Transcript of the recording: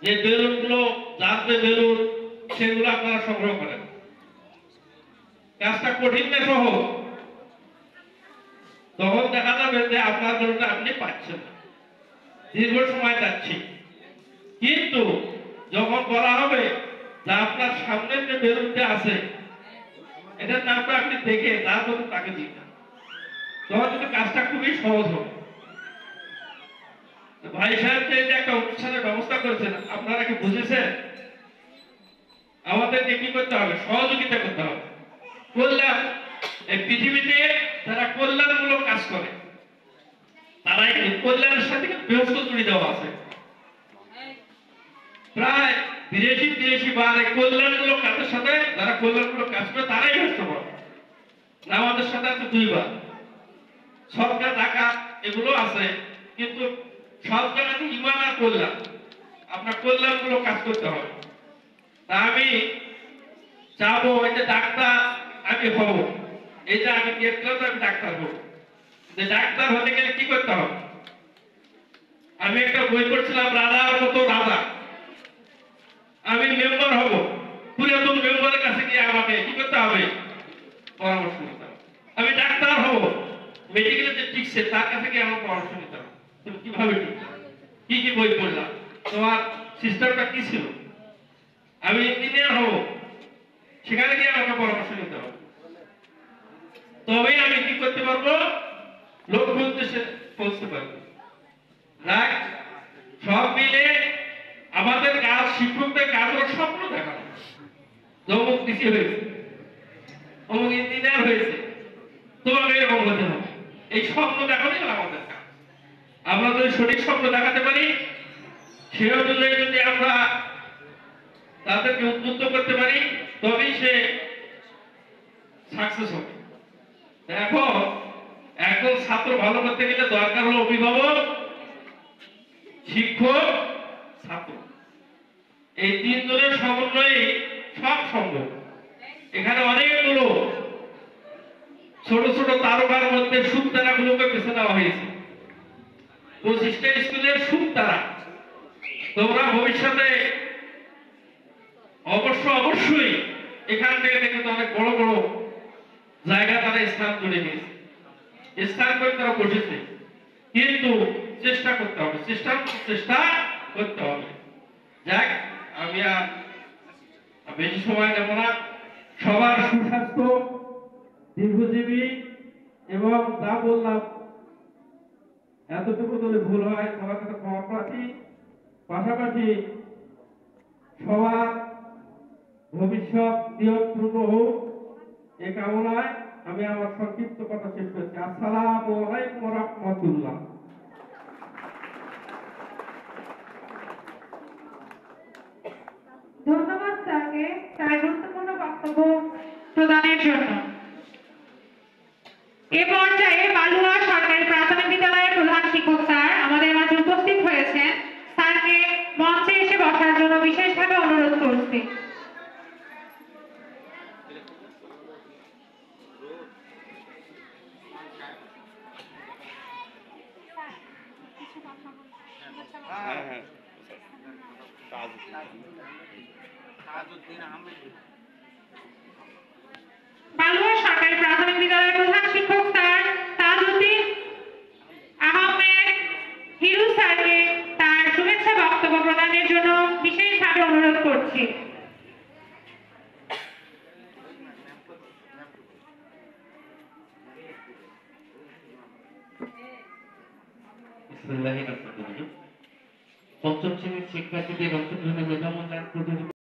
যে বেলুনগুলো যাতে বেলুন সেগুলো আপনারা সংগ্রহ করেন। কাজটা কঠিন না সহজ? তখন দেখা যাবে যে আপনার বেলুনটা আপনি পাচ্ছেন না, দীর্ঘ সময় যাচ্ছে। কিন্তু যখন বলা হবে যে আপনার সামনে যে বেলুনটা আছে এটার নামটা আপনি দেখে তারপর তাকে দিন, তখন কিন্তু কাজটা খুবই সহজ হবে। ভাই সাহেব যে একটা অনুষ্ঠানের ব্যবস্থা করেছেন, আপনারা কি বুঝেছেন? আমাদেরকে কি করতে হবে? সহযোগিতা করতে হবে। কল্যাণ, এই পৃথিবীতে যারা কল্যাণমূলক কাজ করে তারাই কল্যাণের সাথে ব্যস্ত জড়িত আছে। প্রায় 82-83 বার এই কল্যাণমূলক কাজের সাথে যারা কল্যাণমূলক কাজ করে তারাই ব্যস্ত হয়। আমাদের সাথে আছে 2 বার। সরকার ডাকাত এগুলো আছে, কিন্তু সব জায়গাতে ইমান আর কল্যাণ, আপনার কল্যাণমূলক কাজ করতে হবে। তা আমি চাবো এই যে ডাক্তার আমি হব, এই যে আমি দেখলাম আমি ডাক্তার হব, যে ডাক্তার হতে গেলে কি করতে হবে? আমি একটা বই পড়ছিলাম রাজার মতো রাজা। আমি মেম্বার হব, পুরাতন মেম্বারের কাছে গিয়ে আমাকে কি করতে হবে? পরামর্শ নিতে হবে। আমি ডাক্তার হব, মেডিকেলে যে টিকছে তার কাছে গিয়ে আমার পরামর্শ নিতে হবে। তুমি কিভাবে টিকবে? কি কি বই পড়লাম, তোমার সিস্টেমটা কি ছিল? আমি ইঞ্জিনিয়ার হব, সেখানে গিয়ে আমাকে পরামর্শ নিতে হবে। তবেই আমি কি করতে পারবো? লক্ষ্য উদ্দেশ্যে পৌঁছতে পারবো। রাগ সব মিলে আমাদের কাজ, শিক্ষকদের কাজ হলো স্বপ্ন দেখানো। অমুক কৃষি হয়েছে, অমুক ইঞ্জিনিয়ার হয়েছে, তোমাকে এরকম হতে হবে, এই স্বপ্ন দেখানোই হলো আমাদের কাজ। আমরা যদি সঠিক স্বপ্ন দেখাতে পারি, সে অনুযায়ী যদি আমরা তাদেরকে উদ্বুদ্ধ করতে পারি, তবেই সে সাকসেস হবে। এখন একজন ছাত্র ভালো করতে গেলে দরকার হলো অভিভাবক, শিক্ষক, ছাত্র। এই 3 জনের সমন্বয়ে সব সম্ভব। এখানে অনেকগুলো ছোট ছোট তারকার মধ্যে সুতারা গুলোকে বেছে নেওয়া হয়েছে। 25টা স্কুলের সুতারা। তোমরা ভবিষ্যতে অবশ্যই এখান থেকে কিন্তু অনেক বড় বড় জায়গা তারা স্থান করে নিয়েছে, স্থান করে তারা বসেছে। কিন্তু চেষ্টা করতে হবে, চেষ্টা করতে হবে। যাক, আমি আর বেশি সময় নেব না। সবার সুস্বাস্থ্য, দীর্ঘজীবী এবং যা বললাম এতটুকু যদি ভুল হয় সবার কাছে ক্ষমা প্রার্থী। পাশাপাশি সবার ভবিষ্যৎ নিয়ন্ত্রণ হোক এ কামনায় আমি আমার সংক্ষিপ্ত কথা শেষ করছি। আসসালামু আলাইকুম ওয়া রাহমাতুল্লাহ। ধন্যবাদ স্যারকে তার গুরুত্বপূর্ণ বক্তব্য প্রদানের জন্য। এ পর্যায়ে বালুয়া সরকারি প্রাথমিক বিদ্যালয়ের প্রধান শিক্ষক স্যার আমাদের মাঝে উপস্থিত হয়েছেন। স্যারকে মঞ্চে এসে বসার জন্য বিশেষভাবে অনুরোধ করছি। বালুয়া সরকারি প্রাথমিক বিদ্যালয়ের প্রধান শিক্ষক স্যার তাজউদ্দিন আহমেদ হিরু স্যারকে তার শুভেচ্ছা বক্তব্য প্রদানের জন্য বিশেষভাবে অনুরোধ করছি। পঞ্চম শ্রেণীর শিক্ষার্থীদের অংশগ্রহণের মেধা মূল্যায়ন প্রতিযোগিতা